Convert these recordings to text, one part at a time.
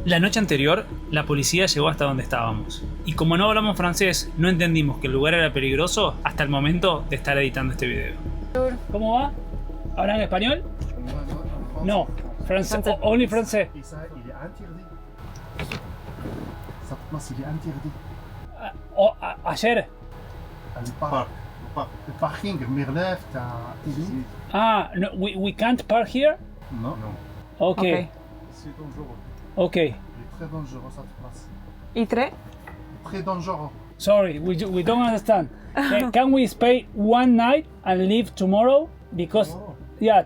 La noche anterior, la policía llegó hasta donde estábamos. Y como no hablamos francés, no entendimos que el lugar era peligroso hasta el momento de estar editando este video. ¿Cómo va? ¿Hablan español? No, francés. Only francés. Ayer. Le parking, Mirlev, Ah, no, we can't park here? Non. Okay. C'est dangereux. Okay. Il est très dangereux cette place. ¿Y tres? Très dangereux. Sorry, we don't understand. Can we stay one night and leave tomorrow? Because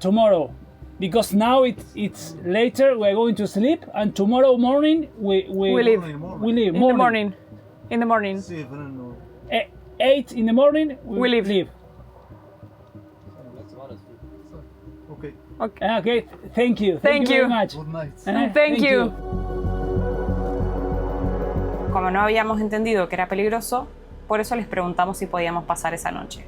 tomorrow. Because now it's later. We're going to sleep, and tomorrow morning we leave. We leave. In the morning. In the morning. 8 in the morning We leave. Okay. Okay. Thank you. Thank you you. very much. Good night. Thank you. Como no habíamos entendido que era peligroso, por eso les preguntamos si podíamos pasar esa noche.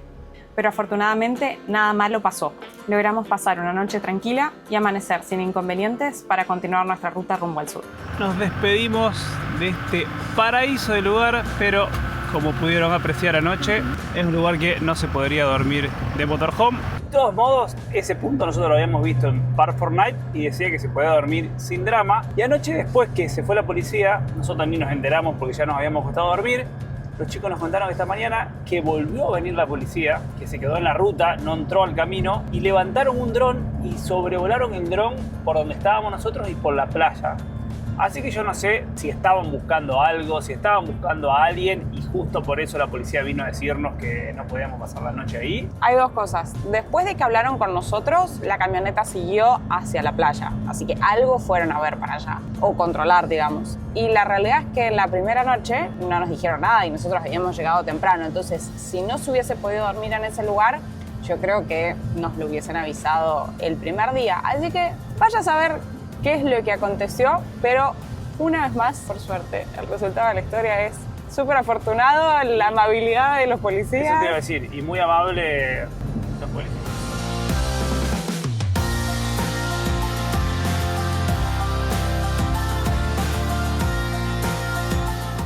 Pero afortunadamente nada malo pasó. Logramos pasar una noche tranquila y amanecer sin inconvenientes para continuar nuestra ruta rumbo al sur. Nos despedimos de este paraíso de lugar, pero como pudieron apreciar anoche, es un lugar que no se podría dormir de motorhome. De todos modos, ese punto nosotros lo habíamos visto en Park Fortnite y decía que se podía dormir sin drama. Y anoche, después que se fue la policía, nosotros ni nos enteramos porque ya nos habíamos acostado a dormir. Los chicos nos contaron esta mañana que volvió a venir la policía, que se quedó en la ruta, no entró al camino, y levantaron un dron y sobrevolaron el dron por donde estábamos nosotros y por la playa. Así que yo no sé si estaban buscando algo, si estaban buscando a alguien y justo por eso la policía vino a decirnos que no podíamos pasar la noche ahí. Hay dos cosas. Después de que hablaron con nosotros, la camioneta siguió hacia la playa. Así que algo fueron a ver para allá. O controlar, digamos. Y la realidad es que la primera noche no nos dijeron nada y nosotros habíamos llegado temprano. Entonces, si no se hubiese podido dormir en ese lugar, yo creo que nos lo hubiesen avisado el primer día. Así que vaya a saber qué es lo que aconteció, pero una vez más, por suerte, el resultado de la historia es súper afortunado, la amabilidad de los policías. Eso te iba a decir, y muy amable los policías.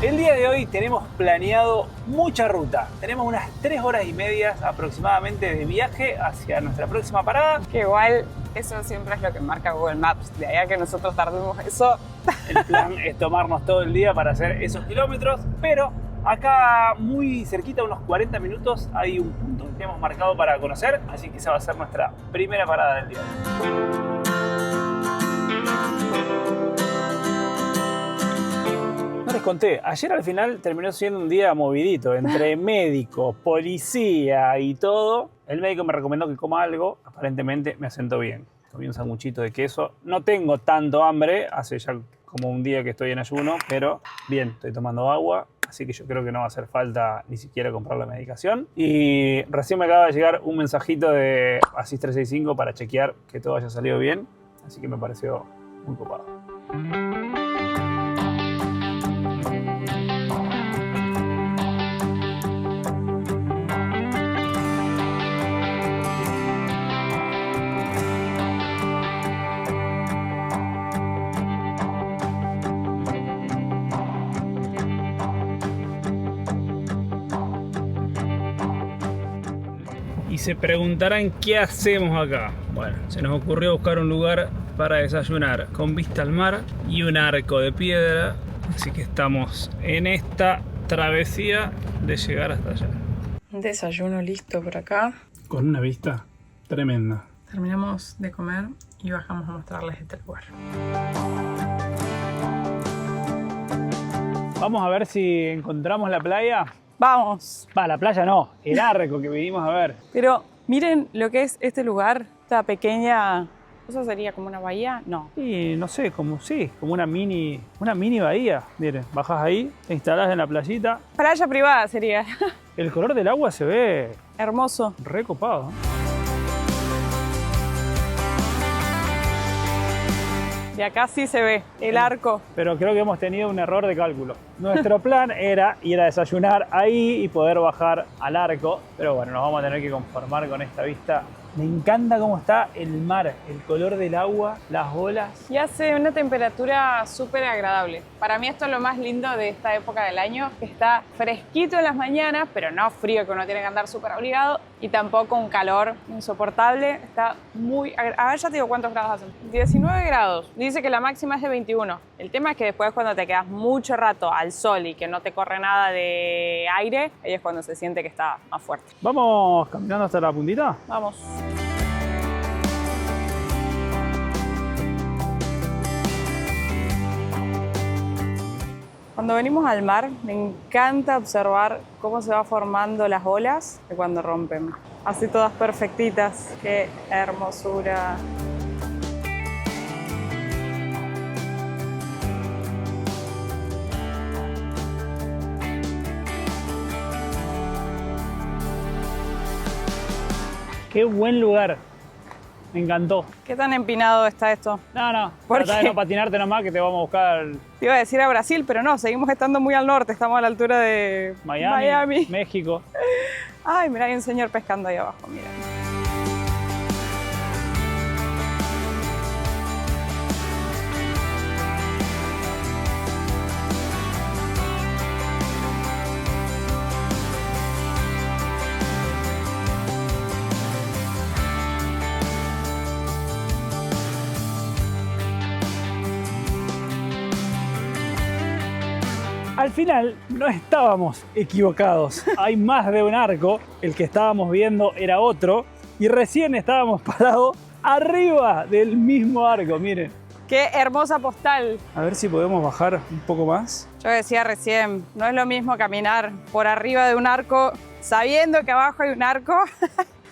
El día de hoy tenemos planeado mucha ruta. Tenemos unas 3 horas y media aproximadamente de viaje hacia nuestra próxima parada. Que igual eso siempre es lo que marca Google Maps. De ahí a que nosotros tardemos eso. El plan es tomarnos todo el día para hacer esos kilómetros, pero acá muy cerquita, unos 40 minutos, hay un punto que hemos marcado para conocer, así que esa va a ser nuestra primera parada del día. No les conté, ayer al final terminó siendo un día movidito, entre médico, policía y todo. El médico me recomendó que coma algo, aparentemente me asentó bien. Comí un sanguchito de queso. No tengo tanto hambre, hace ya como un día que estoy en ayuno, pero bien, estoy tomando agua, así que yo creo que no va a hacer falta ni siquiera comprar la medicación. Y recién me acaba de llegar un mensajito de Asís 365 para chequear que todo haya salido bien, así que me pareció muy copado. Y se preguntarán qué hacemos acá. Bueno, se nos ocurrió buscar un lugar para desayunar con vista al mar y un arco de piedra. Así que estamos en esta travesía de llegar hasta allá. Un desayuno listo por acá. Con una vista tremenda. Terminamos de comer y bajamos a mostrarles este lugar. Vamos a ver si encontramos la playa. ¡Vamos! Va, la playa no, el arco que vinimos a ver. Pero miren lo que es este lugar, esta pequeña... ¿Eso sería como una bahía? No. Y no sé, como una mini bahía. Miren, bajás ahí, te instalás en la playita. Playa privada sería. El color del agua se ve Hermoso. recopado. De acá sí se ve el arco. Pero creo que hemos tenido un error de cálculo. Nuestro plan era ir a desayunar ahí y poder bajar al arco. Pero bueno, nos vamos a tener que conformar con esta vista Me encanta cómo está el mar, el color del agua, las olas. Y hace una temperatura súper agradable. Para mí esto es lo más lindo de esta época del año, que está fresquito en las mañanas, pero no frío que uno tiene que andar súper abrigado, y tampoco un calor insoportable. Está muy agradable. A ver, ya te digo cuántos grados hacen. 19 grados. Dice que la máxima es de 21. El tema es que después cuando te quedas mucho rato al sol y que no te corre nada de aire, ahí es cuando se siente que está más fuerte. ¿Vamos caminando hasta la puntita? Vamos. Cuando venimos al mar, me encanta observar cómo se va formando las olas de cuando rompen. Así todas perfectitas. ¡Qué hermosura! ¡Qué buen lugar! Me encantó. ¿Qué tan empinado está esto? No, ¿Por trata de qué? no patinarte nomás que te vamos a buscar Te iba a decir a Brasil, pero no, seguimos estando muy al norte, estamos a la altura de Miami, México. Ay, mira, hay un señor pescando ahí abajo, mira. Al final no estábamos equivocados. Hay más de un arco. El que estábamos viendo era otro. Y recién estábamos parados arriba del mismo arco. Miren. ¡Qué hermosa postal! A ver si podemos bajar un poco más. Yo decía recién, no es lo mismo caminar por arriba de un arco sabiendo que abajo hay un arco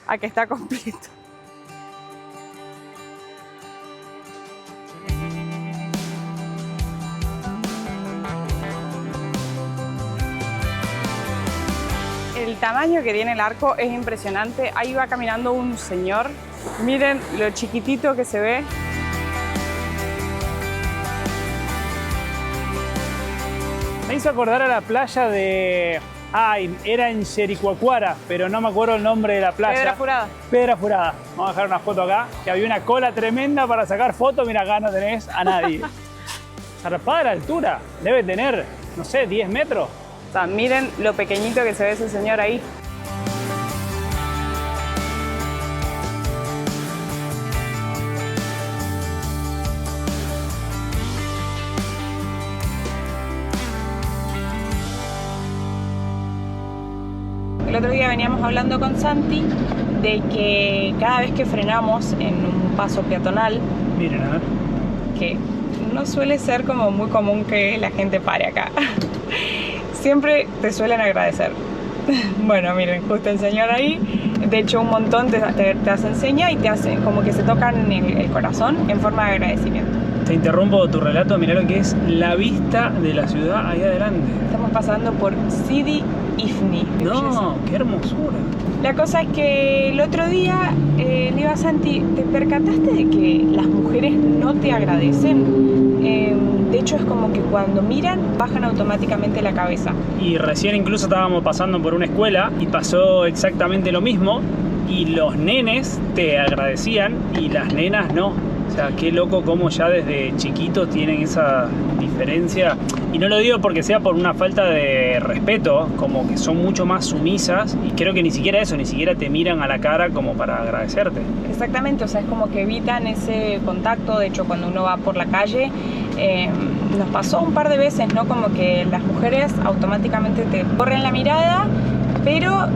a que está completo. El tamaño que tiene el arco es impresionante. Ahí va caminando un señor. Miren lo chiquitito que se ve. Me hizo acordar a la playa de... Ay, era en Jericoacoara, pero no me acuerdo el nombre de la playa. Piedra Furada. Piedra Furada. Vamos a dejar una foto acá, que había una cola tremenda para sacar fotos. Mira, acá no tenés a nadie. Zarpada de la altura. Debe tener, no sé, 10 metros. O sea, miren lo pequeñito que se ve ese señor ahí. El otro día veníamos hablando con Santi de que cada vez que frenamos en un paso peatonal, Miren, a ver. que no suele ser como muy común que la gente pare acá, siempre te suelen agradecer. Bueno, miren, justo el señor ahí, de hecho un montón te hacen seña y te hacen como que se tocan el corazón en forma de agradecimiento. Te interrumpo tu relato, mirá lo que es la vista de la ciudad ahí adelante. Estamos pasando por Sidi Ifni. No, qué hermosura. La cosa es que el otro día le iba a Santi, ¿te percataste de que las mujeres no te agradecen? De hecho es como que cuando miran bajan automáticamente la cabeza. Y recién incluso estábamos pasando por una escuela y pasó exactamente lo mismo y los nenes te agradecían y las nenas no. O sea, qué loco cómo ya desde chiquitos tienen esa diferencia. Y no lo digo porque sea por una falta de respeto, como que son mucho más sumisas y creo que ni siquiera eso, ni siquiera te miran a la cara como para agradecerte. Exactamente, o sea, es como que evitan ese contacto. De hecho, cuando uno va por la calle, nos pasó un par de veces, ¿no? Como que las mujeres automáticamente te corren la mirada, pero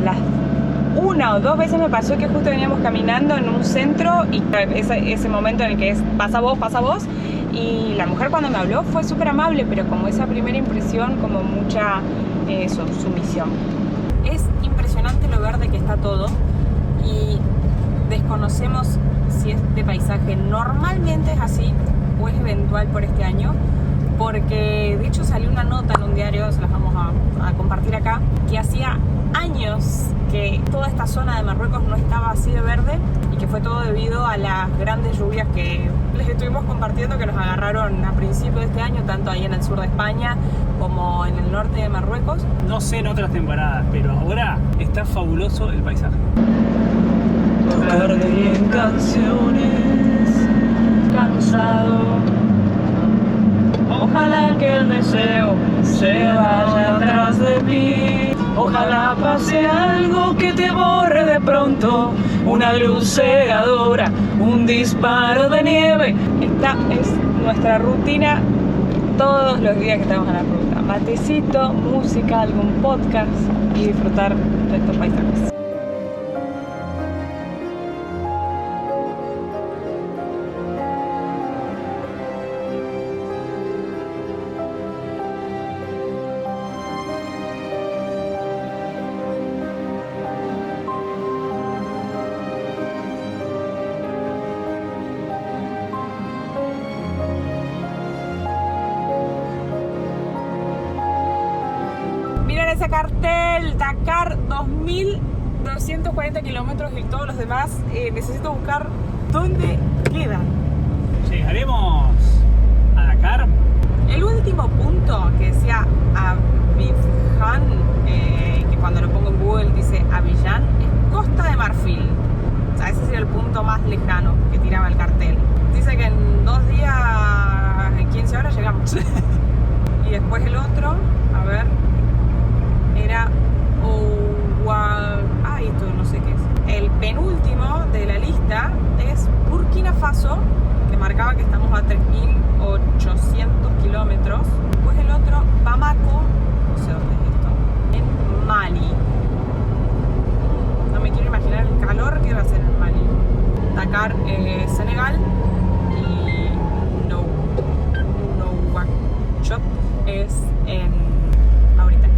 las una o dos veces me pasó que justo veníamos caminando en un centro y ese momento en el que es pasa vos, y la mujer cuando me habló fue súper amable, pero como esa primera impresión, como mucha sumisión. Es impresionante lo verde que está todo y desconocemos si este paisaje normalmente es así o es eventual por este año, porque de hecho salió una nota en un diario, se las vamos a compartir acá, que hacía años que toda esta zona de Marruecos no estaba así de verde y que fue todo debido a las grandes lluvias que les estuvimos compartiendo, que nos agarraron a principios de este año, tanto ahí en el sur de España como en el norte de Marruecos. No sé en otras temporadas, pero ahora está fabuloso el paisaje. tarde y en canciones, cansado. Ojalá que el deseo se vaya atrás de mí. Ojalá pase algo que te borre de pronto. Una luz cegadora, un disparo de nieve. Esta es nuestra rutina todos los días que estamos en la ruta. Matecito, música, algún podcast y disfrutar de estos paisajes. Miren ese cartel, Dakar 2240 kilómetros y todos los demás. Necesito buscar dónde quedan. Llegaremos a Dakar. El último punto que decía Abidjan, que cuando lo pongo en Google dice Abidjan, es Costa de Marfil. O sea, ese sería el punto más lejano que tiraba el cartel. Dice que en 2 días, en 15 horas llegamos. Y después el otro, a ver, era esto no sé qué es. El penúltimo de la lista es Burkina Faso, que marcaba que estamos a 3.800 kilómetros. Después el otro, Bamako, no sé dónde es esto, en Mali. No me quiero imaginar el calor que va a hacer en Mali. Dakar, Senegal, y Nouakchott es en Mauritania.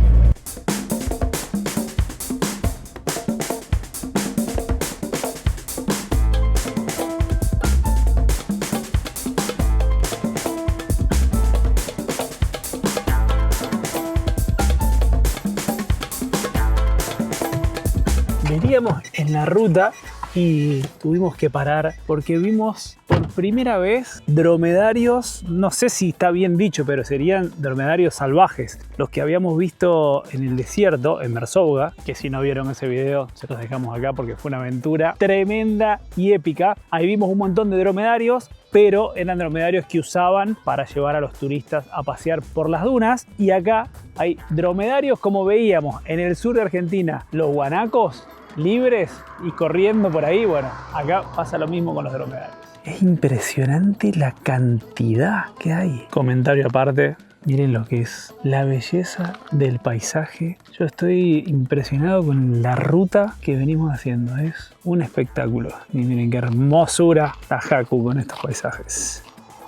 Veníamos en la ruta y tuvimos que parar porque vimos por primera vez dromedarios, no sé si está bien dicho, pero serían dromedarios salvajes, los que habíamos visto en el desierto, en Merzouga, que si no vieron ese video se los dejamos acá porque fue una aventura tremenda y épica. Ahí vimos un montón de dromedarios, pero eran dromedarios que usaban para llevar a los turistas a pasear por las dunas, y acá hay dromedarios como veíamos en el sur de Argentina, los guanacos, libres y corriendo por ahí. Bueno, acá pasa lo mismo con los dromedarios. Es impresionante la cantidad que hay. Comentario aparte, miren lo que es la belleza del paisaje. Yo estoy impresionado con la ruta que venimos haciendo. Es un espectáculo. Y miren qué hermosura la Haku con estos paisajes.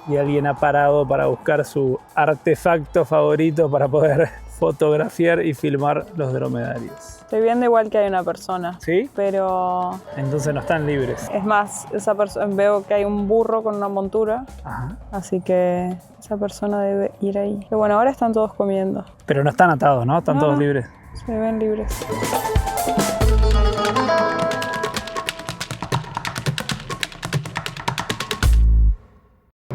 Y alguien ha parado para buscar su artefacto favorito para poder fotografiar y filmar los dromedarios. Estoy viendo igual que hay una persona. ¿Sí? Pero Entonces no están libres. es más, esa persona, veo que hay un burro con una montura. Ajá. Así que esa persona debe ir ahí. Pero bueno, ahora están todos comiendo. Pero no están atados, ¿no? Están No, todos no. libres. Se ven libres.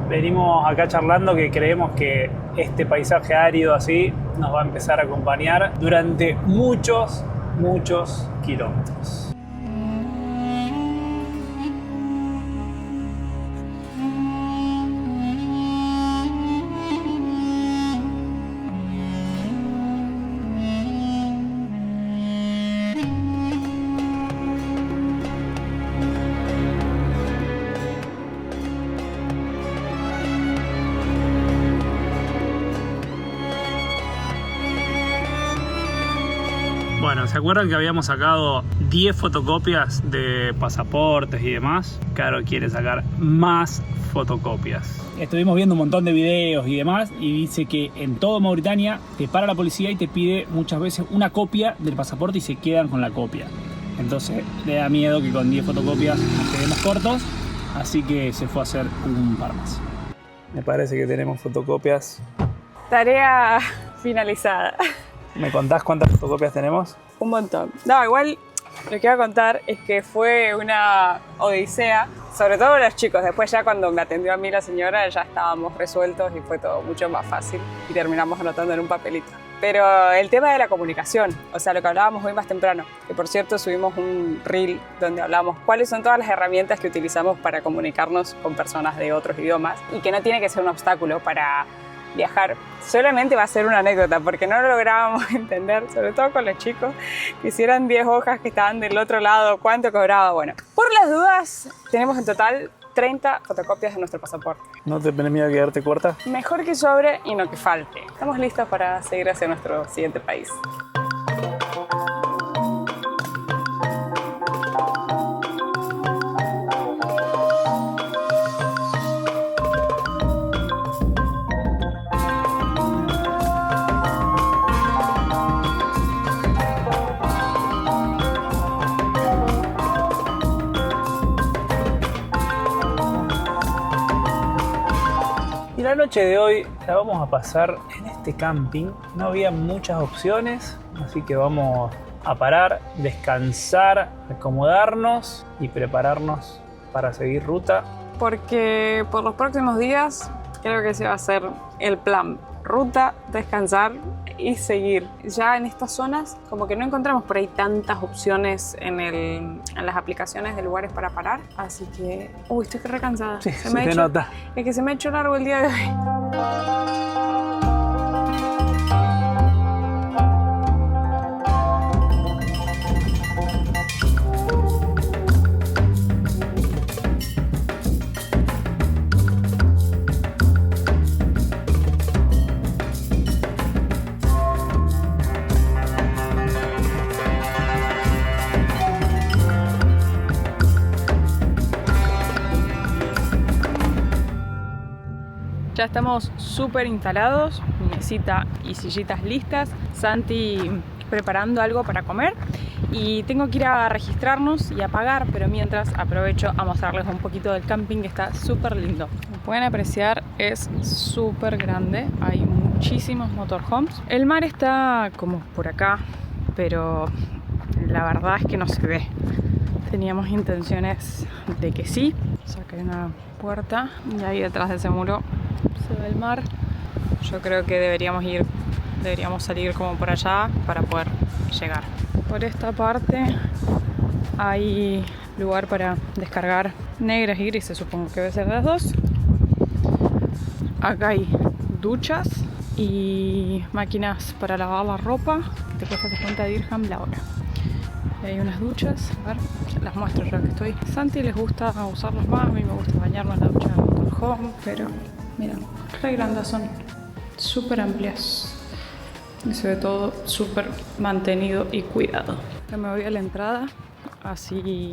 Venimos acá charlando que creemos que este paisaje árido así nos va a empezar a acompañar durante muchos kilómetros. Bueno, ¿se acuerdan que habíamos sacado 10 fotocopias de pasaportes y demás? Caro quiere sacar más fotocopias. Estuvimos viendo un montón de videos y demás y dice que en todo Mauritania te para la policía y te pide muchas veces una copia del pasaporte y se quedan con la copia. Entonces le da miedo que con 10 fotocopias nos quedemos cortos, así que se fue a hacer un par más. Me parece que tenemos fotocopias. Tarea finalizada. ¿Me contás cuántas fotocopias tenemos? Un montón. No, igual lo que iba a contar es que fue una odisea, sobre todo los chicos. Después ya cuando me atendió a mí la señora ya estábamos resueltos y fue todo mucho más fácil y terminamos anotando en un papelito. Pero el tema de la comunicación, o sea, lo que hablábamos hoy más temprano, que por cierto subimos un reel donde hablamos cuáles son todas las herramientas que utilizamos para comunicarnos con personas de otros idiomas y que no tiene que ser un obstáculo para viajar. Solamente va a ser una anécdota porque no lo lográbamos entender, sobre todo con los chicos, que hicieran 10 hojas que estaban del otro lado, cuánto cobraba. Bueno, por las dudas, tenemos en total 30 fotocopias de nuestro pasaporte. ¿No te tenés miedo de quedarte corta? Mejor que sobre y no que falte. Estamos listos para seguir hacia nuestro siguiente país. Y la noche de hoy la vamos a pasar en este camping. No había muchas opciones, así que vamos a parar, descansar, acomodarnos y prepararnos para seguir ruta. Porque por los próximos días creo que ese va a ser el plan. Ruta, descansar y seguir. Ya en estas zonas como que no encontramos por ahí tantas opciones en las aplicaciones de lugares para parar. Así que... Uy, estoy re cansada. Sí, se te nota. Es que se me ha hecho largo el día de hoy. Ya estamos súper instalados, mesita y sillitas listas, Santi preparando algo para comer y tengo que ir a registrarnos y a pagar, pero mientras aprovecho a mostrarles un poquito del camping que está súper lindo. Como pueden apreciar es súper grande, hay muchísimos motorhomes. El mar está como por acá, pero la verdad es que no se ve. Teníamos intenciones de que sí. O sea, que hay una puerta y ahí detrás de ese muro se ve el mar. Yo creo que deberíamos salir como por allá para poder llegar. Por esta parte hay lugar para descargar negras y grises, supongo que debe ser de las dos. Acá hay duchas y máquinas para lavar la ropa. Te cuesta 50 dirham la hora. Y hay unas duchas, a ver, las muestro ya que estoy. A Santi les gusta usarlas más, a mí me gusta bañarme en la ducha de motorhome, pero miren, re grandes son, súper amplias. Y se ve todo súper mantenido y cuidado. Ya me voy a la entrada, así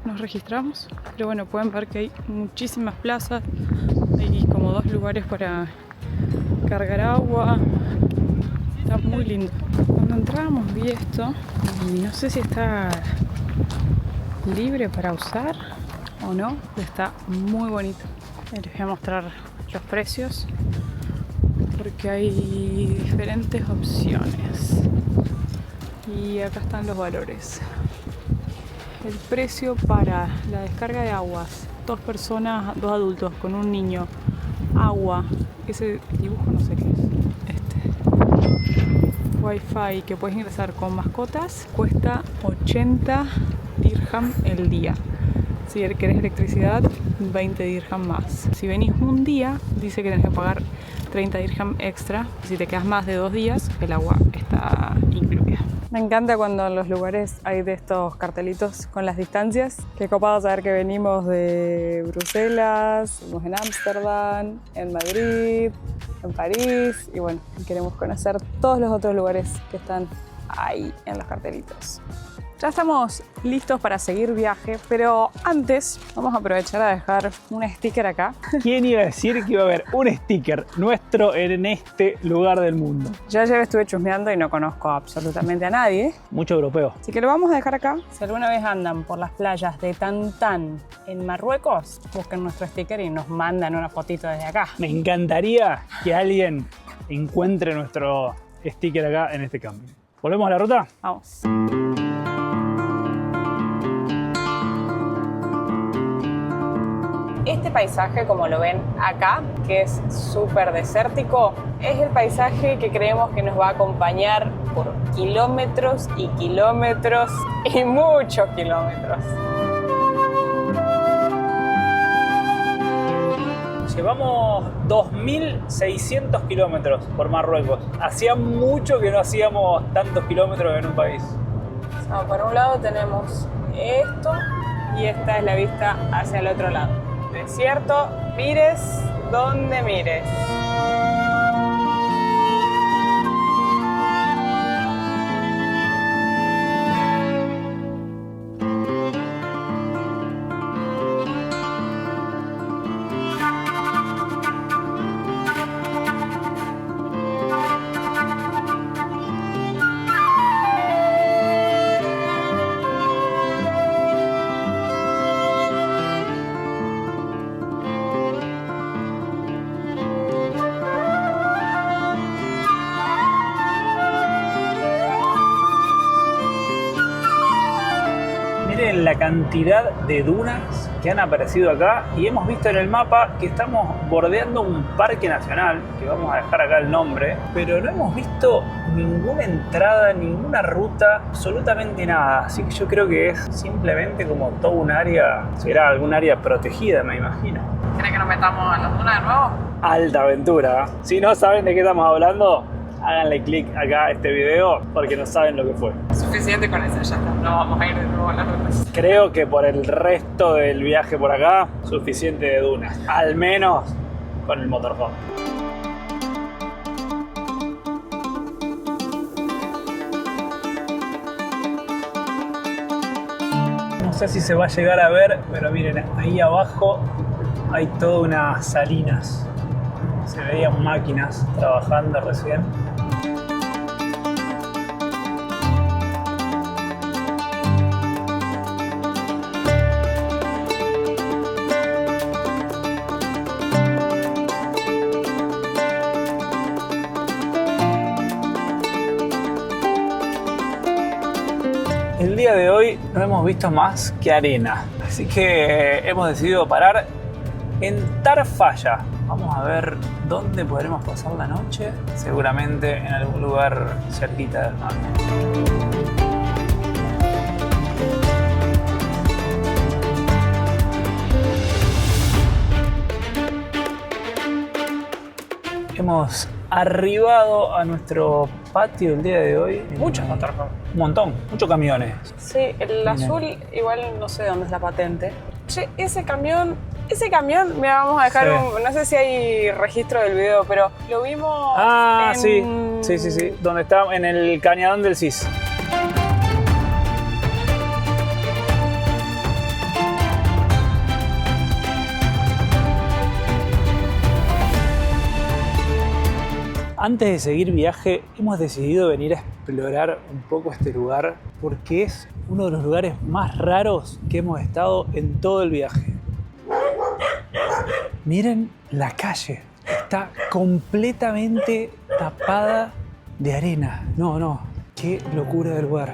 nos registramos. Pero bueno, pueden ver que hay muchísimas plazas, hay como 2 lugares para cargar agua. Está muy lindo. Cuando entrábamos vi esto y no sé si está libre para usar o no, pero está muy bonito. Les voy a mostrar los precios porque hay diferentes opciones y acá están los valores. El precio para la descarga de aguas, 2 personas, 2 adultos con un niño, agua, ese dibujo no sé qué es. Wi-Fi que puedes ingresar con mascotas cuesta 80 dirham el día. Si querés electricidad, 20 dirham más. Si venís un día, dice que tenés que pagar 30 dirham extra. Si te quedas más de 2 días, el agua está incluida. Me encanta cuando en los lugares hay de estos cartelitos con las distancias. Qué copado saber que venimos de Bruselas, venimos en Ámsterdam, en Madrid, en París y bueno, queremos conocer todos los otros lugares que están ahí en los cartelitos. Ya estamos listos para seguir viaje, pero antes vamos a aprovechar a dejar un sticker acá. ¿Quién iba a decir que iba a haber un sticker nuestro en este lugar del mundo? Yo ayer estuve chusmeando y no conozco absolutamente a nadie. Mucho europeo. Así que lo vamos a dejar acá. Si alguna vez andan por las playas de Tantán en Marruecos, busquen nuestro sticker y nos mandan una fotito desde acá. Me encantaría que alguien encuentre nuestro sticker acá en este camping. ¿Volvemos a la ruta? Vamos. Este paisaje, como lo ven acá, que es súper desértico, es el paisaje que creemos que nos va a acompañar por kilómetros y kilómetros y muchos kilómetros. Llevamos 2.600 kilómetros por Marruecos. Hacía mucho que no hacíamos tantos kilómetros en un país. Por un lado tenemos esto y esta es la vista hacia el otro lado. Desierto, mires donde mires. Miren la cantidad de dunas que han aparecido acá y hemos visto en el mapa que estamos bordeando un parque nacional, que vamos a dejar acá el nombre, pero no hemos visto ninguna entrada, ninguna ruta, absolutamente nada. Así que yo creo que es simplemente como todo un área, será algún área protegida, me imagino. ¿Creen que nos metamos en las dunas de nuevo? Alta aventura. Si no saben de qué estamos hablando, háganle clic acá a este video porque no saben lo que fue. Suficiente con eso, ya está. No vamos a ir de nuevo a las dunas. Creo que por el resto del viaje por acá, suficiente de dunas. Al menos con el motorhome. No sé si se va a llegar a ver, pero miren, ahí abajo hay toda unas salinas. Se veían máquinas trabajando recién. El día de hoy no hemos visto más que arena, así que hemos decidido parar en Tarfaya. Vamos a ver dónde podremos pasar la noche, seguramente en algún lugar cerquita del mar. Hemos arribado a nuestro patio el día de hoy. Muchos motorhomes. Un montón, muchos camiones. Sí, el azul igual no sé dónde es la patente. Che, ese camión, mira, vamos a dejar Sí. no sé si hay registro del video, pero lo vimos en... sí, donde está en el cañadón del Cis. Antes de seguir viaje, hemos decidido venir a explorar un poco este lugar porque es uno de los lugares más raros que hemos estado en todo el viaje. Miren la calle, está completamente tapada de arena. No, qué locura del lugar.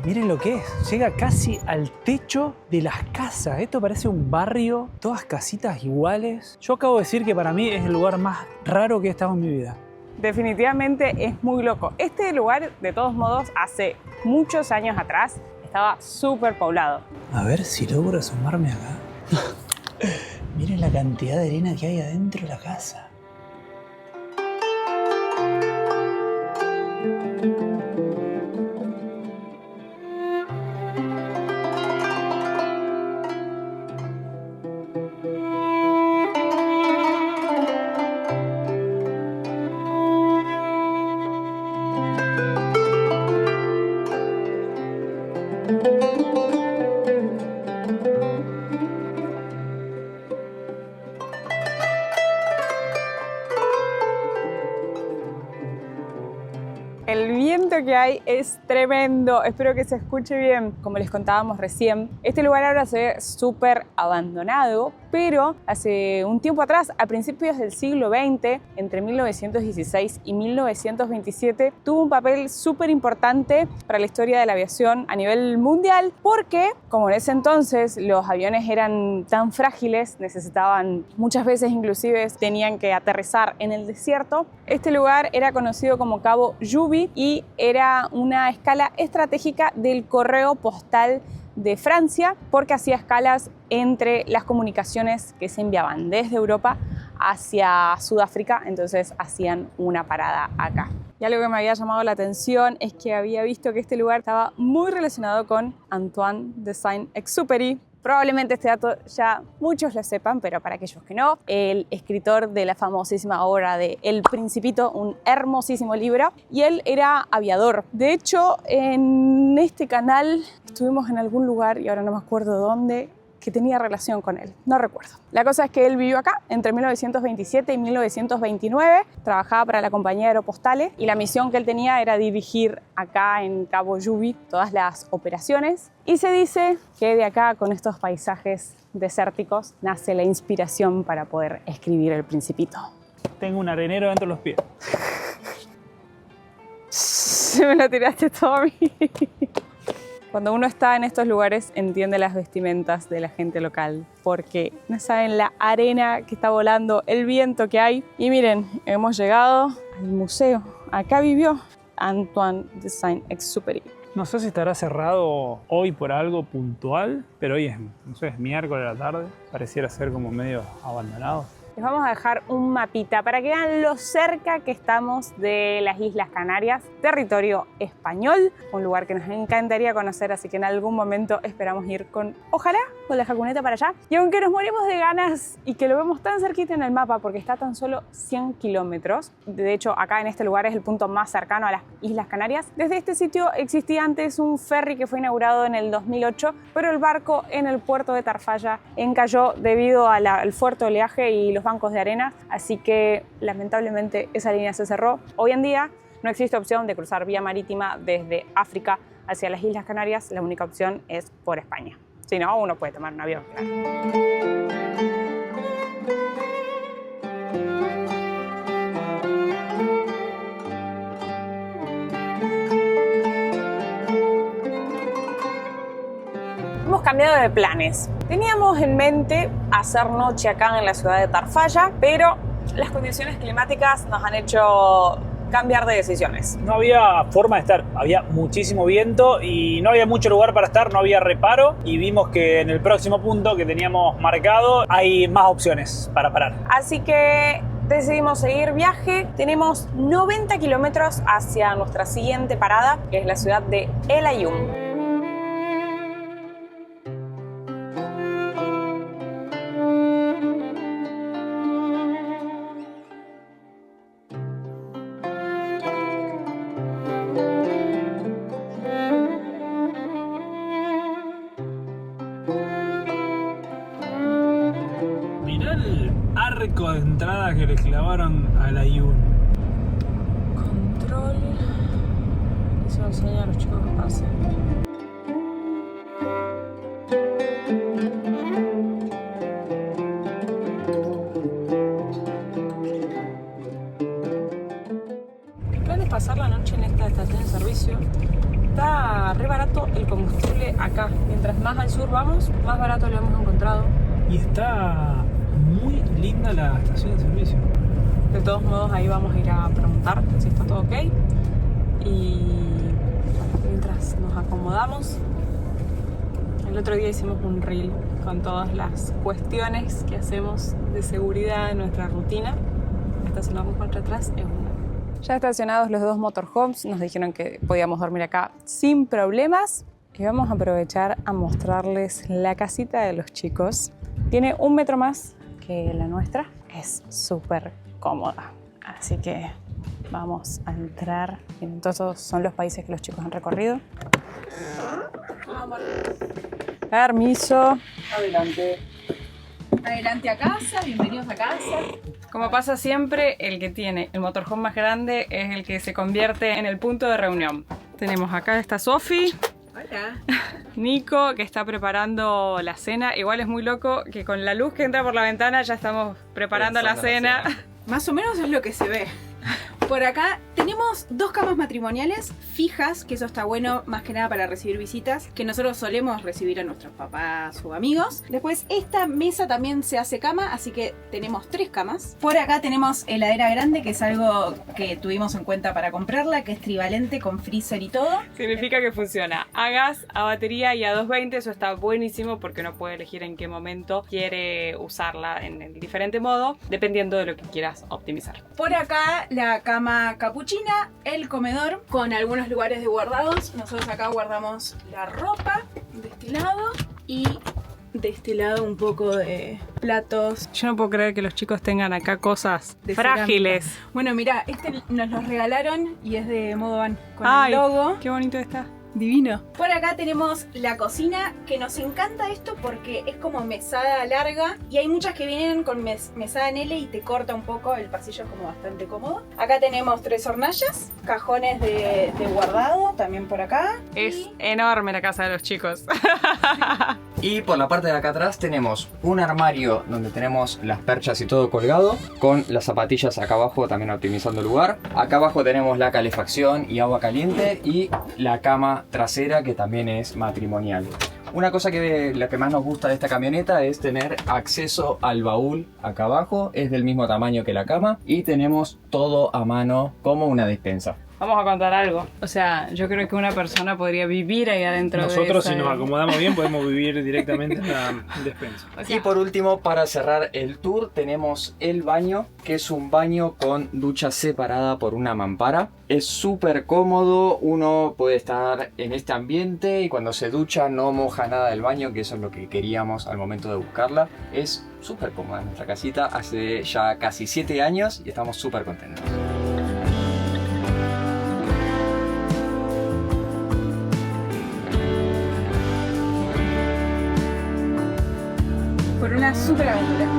Miren lo que es, llega casi al techo de las casas. Esto parece un barrio, todas casitas iguales. Yo acabo de decir que para mí es el lugar más raro que he estado en mi vida. Definitivamente es muy loco. Este lugar, de todos modos, hace muchos años atrás, estaba súper poblado. A ver si logro asomarme acá. Miren la cantidad de arena que hay adentro de la casa. El viento que hay es tremendo, espero que se escuche bien. Como les contábamos recién, este lugar ahora se ve súper abandonado, pero hace un tiempo atrás, a principios del siglo XX, entre 1916 y 1927, tuvo un papel súper importante para la historia de la aviación a nivel mundial, porque como en ese entonces los aviones eran tan frágiles, necesitaban muchas veces inclusive tenían que aterrizar en el desierto. Este lugar era conocido como Cabo Juby y era una escala estratégica del correo postal de Francia, porque hacía escalas entre las comunicaciones que se enviaban desde Europa hacia Sudáfrica, entonces hacían una parada acá. Y algo que me había llamado la atención es que había visto que este lugar estaba muy relacionado con Antoine de Saint-Exupéry. Probablemente este dato ya muchos lo sepan, pero para aquellos que no, el escritor de la famosísima obra de El Principito, un hermosísimo libro, y él era aviador. De hecho, en este canal estuvimos en algún lugar, y ahora no me acuerdo dónde, que tenía relación con él, no recuerdo. La cosa es que él vivió acá entre 1927 y 1929, trabajaba para la compañía Aeropostale y la misión que él tenía era dirigir acá en Cabo Juby todas las operaciones. Y se dice que de acá, con estos paisajes desérticos, nace la inspiración para poder escribir El Principito. Tengo un arenero dentro de los pies. Me lo tiraste todo a mí. Cuando uno está en estos lugares entiende las vestimentas de la gente local, porque no saben la arena que está volando, el viento que hay. Y miren, hemos llegado al museo. Acá vivió Antoine de Saint-Exupéry. No sé si estará cerrado hoy por algo puntual, pero hoy es, no sé, es miércoles a la tarde. Pareciera ser como medio abandonado. Les vamos a dejar un mapita para que vean lo cerca que estamos de las Islas Canarias, territorio español, un lugar que nos encantaría conocer, así que en algún momento esperamos ir ojalá, con la jacuneta para allá. Y aunque nos morimos de ganas y que lo vemos tan cerquita en el mapa, porque está tan solo 100 kilómetros, de hecho acá en este lugar es el punto más cercano a las Islas Canarias, desde este sitio existía antes un ferry que fue inaugurado en el 2008, pero el barco en el puerto de Tarfaya encalló debido al fuerte oleaje y los bancos de arena, así que lamentablemente esa línea se cerró. Hoy en día no existe opción de cruzar vía marítima desde África hacia las Islas Canarias, la única opción es por España. Si no, uno puede tomar un avión, claro. Hemos cambiado de planes. Teníamos en mente hacer noche acá en la ciudad de Tarfaya, pero las condiciones climáticas nos han hecho cambiar de decisiones. No había forma de estar, había muchísimo viento y no había mucho lugar para estar, no había reparo, y vimos que en el próximo punto que teníamos marcado hay más opciones para parar. Así que decidimos seguir viaje. Tenemos 90 kilómetros hacia nuestra siguiente parada, que es la ciudad de El Aaiún. Mirá el arco de entrada que le clavaron al Aaiún. Control. Eso enseña a los chicos que pasen. El plan es pasar la noche en esta estación de servicio. Está re barato el combustible acá. Mientras más al sur vamos, más barato lo hemos encontrado. Y está muy linda la estación de servicio. De todos modos, ahí vamos a ir a preguntar si está todo ok. Y mientras nos acomodamos, el otro día hicimos un reel con todas las cuestiones que hacemos de seguridad en nuestra rutina. Estacionamos marcha atrás es una. Ya estacionados los dos motorhomes, nos dijeron que podíamos dormir acá sin problemas. Y vamos a aprovechar a mostrarles la casita de los chicos. Tiene 1 metro más que la nuestra. Es súper cómoda. Así que vamos a entrar. Todos son los países que los chicos han recorrido. Permiso. Adelante. Adelante a casa, bienvenidos a casa. Como pasa siempre, el que tiene el motorhome más grande es el que se convierte en el punto de reunión. Tenemos acá está Sofi. Hola. Nico, que está preparando la cena. Igual es muy loco que con la luz que entra por la ventana ya estamos preparando la cena. Más o menos es lo que se ve. Por acá tenemos 2 camas matrimoniales fijas, que eso está bueno más que nada para recibir visitas, que nosotros solemos recibir a nuestros papás o amigos. Después esta mesa también se hace cama, así que tenemos 3 camas. Por acá tenemos heladera grande, que es algo que tuvimos en cuenta para comprarla, que es trivalente con freezer y todo. Significa que funciona a gas, a batería y a 220. Eso está buenísimo porque uno puede elegir en qué momento quiere usarla en el diferente modo, dependiendo de lo que quieras optimizar. Por acá la cama capuchina, el comedor con algunos lugares de guardados. Nosotros acá guardamos la ropa de este lado y de este lado un poco de platos. Yo no puedo creer que los chicos tengan acá cosas De frágiles. cerámica. Bueno, mira, este nos los regalaron y es de Modovan con Ay, el logo. qué bonito está. Divino. Por acá tenemos la cocina, que nos encanta esto porque es como mesada larga y hay muchas que vienen con mesada en L y te corta un poco, el pasillo es como bastante cómodo. Acá tenemos 3 hornallas, cajones de guardado también por acá. Es enorme la casa de los chicos. Y por la parte de acá atrás tenemos un armario donde tenemos las perchas y todo colgado, con las zapatillas acá abajo también optimizando el lugar. Acá abajo tenemos la calefacción y agua caliente y la cama trasera, que también es matrimonial. Una cosa que lo que más nos gusta de esta camioneta es tener acceso al baúl acá abajo, es del mismo tamaño que la cama y tenemos todo a mano como una despensa. Vamos a contar algo. O sea, yo creo que una persona podría vivir ahí adentro. Nosotros, de si nos acomodamos bien, podemos vivir directamente en la despensa. O sea, Y por último, para cerrar el tour, tenemos el baño, que es un baño con ducha separada por una mampara. Es súper cómodo, uno puede estar en este ambiente y cuando se ducha no moja nada del baño, que eso es lo que queríamos al momento de buscarla. Es súper cómoda nuestra casita, hace ya casi 7 años y estamos súper contentos. Por una super aventura.